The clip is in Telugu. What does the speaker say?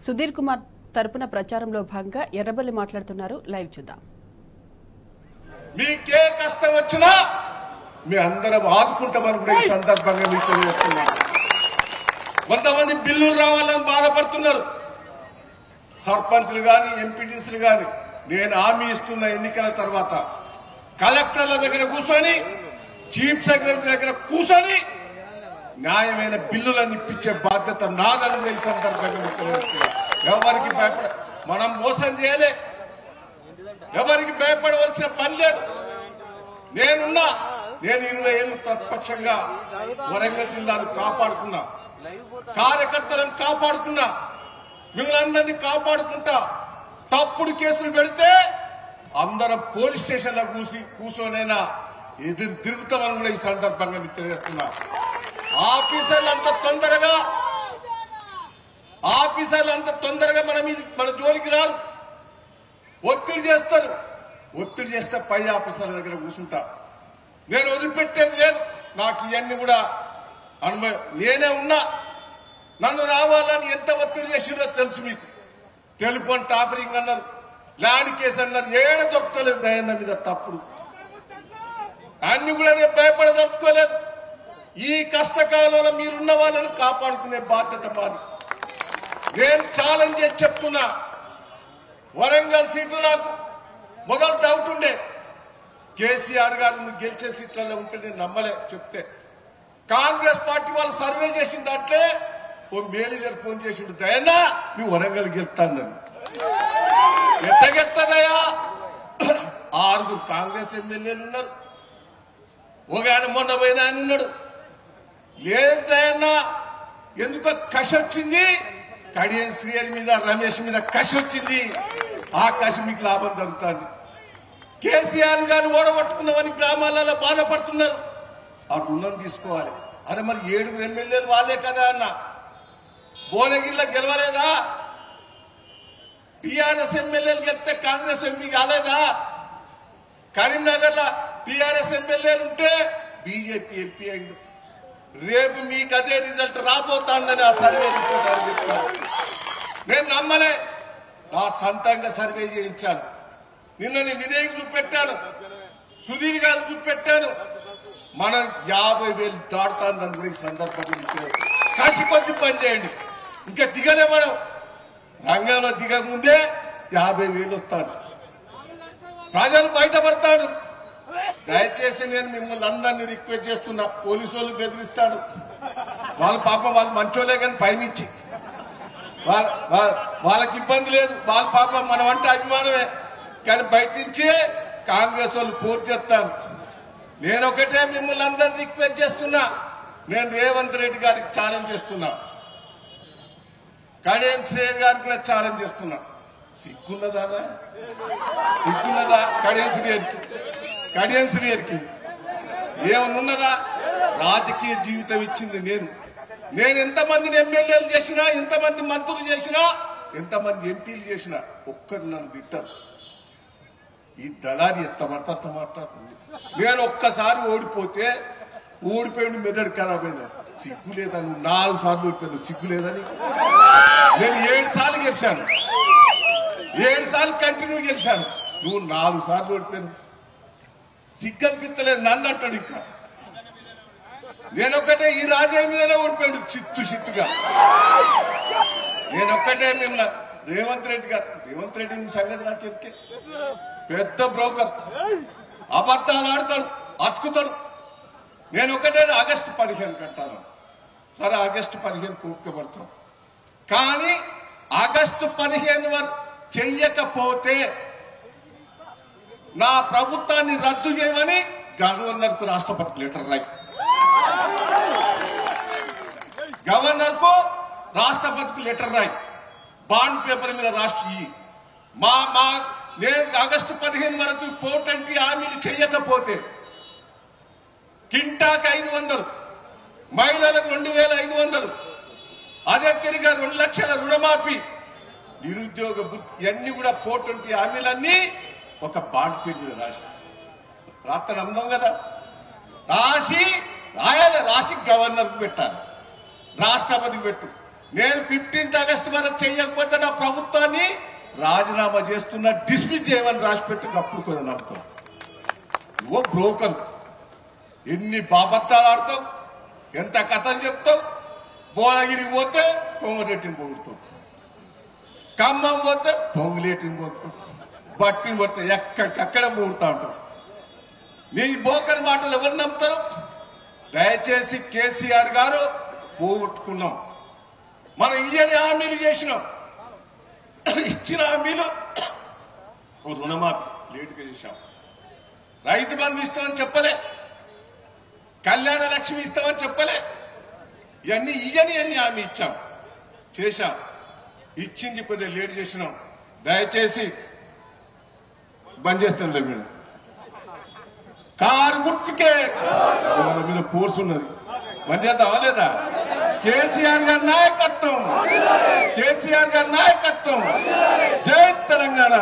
సుధీర్ కుమార్ తరపున ప్రచారంలో భాగంగా ఎర్రబెల్లి మాట్లాడుతున్నారు. లైవ్ చూద్దాం. మీకే కష్టం వచ్చినా మీ అందరం ఆదుకుంటామని కూడా ఈ సందర్భంగా మీకు తెలియజేస్తున్నాను. కొంతమంది బిల్లులు రావాలని బాధపడుతున్నారు. సర్పంచ్లు గాని ఎంపీటీసీలు గాని నేను హామీ ఇస్తున్న ఎన్నికల తర్వాత కలెక్టర్ల దగ్గర కూర్చొని చీఫ్ సెక్రటరీ దగ్గర కూర్చొని న్యాయమైన బిల్లులను ఇప్పించే బాధ్యత నాదని ఈ సందర్భంగా మీకు తెలియజేస్తున్నాను. ఎవరికి భయపడ మనం మోసం చేయలే, ఎవరికి భయపడవలసిన పని లేదు. నేను 20 ఏళ్ళు ప్రతిపక్షంగా వరంగల్ జిల్లాను కాపాడుకున్నా, కార్యకర్తలను కాపాడుకున్నా, మిమ్మల్ని అందరినీ కాపాడుకుంటా. తప్పుడు కేసులు పెడితే అందరం పోలీస్ స్టేషన్లో కూర్చొనైనా ఎదురు తిరుగుతామని కూడా ఈ సందర్భంగా మీకు తెలియజేస్తున్నా. ఆఫీసర్లు అంత తొందరగా మన జోలికి రారు. ఒత్తిడి చేస్తారు. ఒత్తిడి చేస్తే పై ఆఫీసర్ల దగ్గర కూర్చుంటా. నేను వదిలిపెట్టేది లేదు. నాకు ఇవన్నీ కూడా అనుభవం. నేనే ఉన్నా. నన్ను రావాలని ఎంత ఒత్తిడి చేసిందో తెలుసు మీకు. టెలిఫోన్ టాపరింగ్ అన్నారు, ల్యాండ్ కేసు అన్నారు, ఏడ దొరకలేదు దయన్న మీద తప్పుడు. అన్ని కూడా నేను భయపడదలుచుకోలేదు. ఈ కష్టకాలంలో మీరున్న వాళ్ళని కాపాడుకునే బాధ్యత మాది. నేను ఛాలెంజ్ చేసి చెప్తున్నా. వరంగల్ సీట్లు నాకు మొదలు డౌట్ ఉండే. కేసీఆర్ గారు నువ్వు గెలిచే సీట్లలో ఉంటే నేను నమ్మలే చెప్తే. కాంగ్రెస్ పార్టీ వాళ్ళు సర్వే చేసిన దాంట్లో ఓ మేనేజర్ ఫోన్ చేసిండు, దయన్నా నువ్వు వరంగల్ గెలుస్తానని. ఎట్ట గెలుతుందయా? 6 కాంగ్రెస్ ఎమ్మెల్యేలు ఉన్నారు. ఒక ఆయన మొన్న పోయిన ఆయన ఉన్నాడు. లేదు దయన్నా, ఎందుకో కష వచ్చింది. కడియం శ్రీహరి మీద, రమేష్ మీద కష వచ్చింది. ఆ కష మీకు లాభం జరుగుతుంది. కేసీఆర్ గారిని ఓడగొట్టుకున్నామని గ్రామాలలో బాధపడుతున్నారు. ఆ రుణం తీసుకోవాలి. అరే మరి 7 ఎమ్మెల్యేలు వాళ్ళే కదా అన్న. భువనగిరిలో గెలవలేదా? టీఆర్ఎస్ ఎమ్మెల్యేలు గెలిస్తే కాంగ్రెస్ ఎంపీ కాలేదా? కరీంనగర్ లో టీఆర్ఎస్ ఎమ్మెల్యేలు ఉంటే బీజేపీ ఎంపీ అయింది. రేపు మీకు అదే రిజల్ట్ రాబోతుందని ఆ సర్వే రిపోర్ట్ అని చెప్తాను. నేను నమ్మలే. నా సొంతంగా సర్వే చేయించాను. నిన్న నేను వినయ్కి చూపెట్టాను, సుధీర్ గారు చూపెట్టాను. మనం 50,000 దాటుతుందని కూడా ఈ సందర్భంగా కాశీ కొద్ది పని చేయండి. ఇంకా దిగనే మనం రంగంలో దిగకముందే 50,000 వస్తాను. ప్రజలు బయటపడతారు. దయచేసి నేను మిమ్మల్ని అందరినీ రిక్వెస్ట్ చేస్తున్నా. పోలీసు వాళ్ళు బెదిరిస్తాడు. వాళ్ళ పాపం వాళ్ళు మంచోలే కానీ పైనుంచి వాళ్ళకి ఇబ్బంది లేదు. వాళ్ళ పాపం మనం అంటే అభిమానమే కానీ బయట నుంచే కాంగ్రెస్ వాళ్ళు పోరు చేస్తారు. నేను ఒకటే మిమ్మల్ని అందరినీ రిక్వెస్ట్ చేస్తున్నా. నేను రేవంత్ రెడ్డి గారికి ఛాలెంజ్ చేస్తున్నా, కడియం శ్రేణి గారికి కూడా ఛాలెంజ్ చేస్తున్నా. సిగ్గున్నదా కడియం శ్రీహరికి ఏమనున్నదా? రాజకీయ జీవితం ఇచ్చింది నేను ఎంతమందిని ఎమ్మెల్యేలు చేసినా, ఎంతమంది మంత్రులు చేసినా, ఎంతమంది ఎంపీలు చేసినా ఒక్కరు నన్ను తిట్టారు. ఈ దళారి ఎత్త మాట్లాడుతుంది. నేను ఒక్కసారి ఓడిపోయిన మెదడు ఖరాబ్ అయింది. సిగ్గు లేదా? నువ్వు 4 సార్లు ఓడిపోయాను. సిగ్గు లేదని నేను 7 సార్లు గెలిచాను. 7 సార్లు కంటిన్యూ గెలిచాను. నువ్వు 4 సార్లు ఓడిపోయాను. సిగ్గు అనిపించలేదు. నన్ను అంటాడు. ఇంకా నేనొక్కటే ఈ రాజయ్య మీదనే ఓడిపోయాడు చిత్తుగా. నేనొక్కటే మిమ్మల్ని రేవంత్ రెడ్డి సంగతి నాకు ఎక్కే పెద్ద బ్రోకర్, అబద్ధాలు ఆడతాడు, అతుకుతాడు. నేను ఒకటే ఆగస్టు 15 కట్టాను. సరే ఆగస్టు 15 కూర్చోబడతాం. కానీ ఆగస్టు 15 వరకు చెయ్యకపోతే నా ప్రభుత్వాన్ని రద్దు చేయమని గవర్నర్ కు రాష్ట్రపతి లెటర్ రాయి. గవర్నర్ కు రాష్ట్రపతికి లెటర్ రాయి. బాండ్ పేపర్ మీద రాష్ట్ర నేను ఆగస్టు 15 వరకు 420 హామీలు చెయ్యకపోతే కింటాకు 500, మహిళలకు 2,500, అదే తిరిగా 2 లక్షల రుణమాఫీ, నిరుద్యోగ వృత్తి, ఇవన్నీ కూడా 420 హామీలన్నీ ఒక బాండ్ పేరు మీద రాత్రి అందం కదా. రాసి గవర్నర్కి పెట్టాలి, రాష్ట్రపతికి పెట్టు. నేను 15th ఆగస్టు వరకు చేయకపోతే నా ప్రభుత్వాన్ని రాజీనామా చేస్తున్నా, డిస్మిస్ చేయమని రాసిపెట్టి అప్పుడు కూడా నమ్ముతావు. నువ్వు బ్రోకర్, ఎన్ని బాబత్తాలు ఆడతావు, ఎంత కథలు చెప్తావు. భువనగిరికి పోతే కోమటిరెడ్డిని పొగుడుతావు, ఖమ్మం పోతే పొంగులేటిని పొగుడుతావు, బట్టిని పోతే ఎక్కడికక్కడ పొగుడుతా ఉంటావు. నీ బోకర్ మాటలు ఎవరు నమ్ముతారు? దయచేసి కేసీఆర్ గారు పోగొట్టుకున్నాం. మనం ఇయ్యని హామీలు చేసినాం, ఇచ్చిన హామీలు రుణమాఫీ లేటుగా చేశాం, రైతు బంధు ఇస్తామని చెప్పలే, కళ్యాణ లక్ష్మి ఇస్తామని చెప్పలే. ఇవన్నీ ఇయ్యని అన్ని హామీ ఇచ్చాం, చేశాం. ఇచ్చింది కొద్దిగా లేట్ చేసినాం. దయచేసి బంద్ చేస్తాం. మీరు కారు గుర్తుకే వాళ్ళ మీద ఫోర్స్ ఉన్నది, బంద్ చేద్దామా లేదా? కేసీఆర్ గారి నాయకత్వం, కేసీఆర్ గారి నాయకత్వం. జై తెలంగాణ.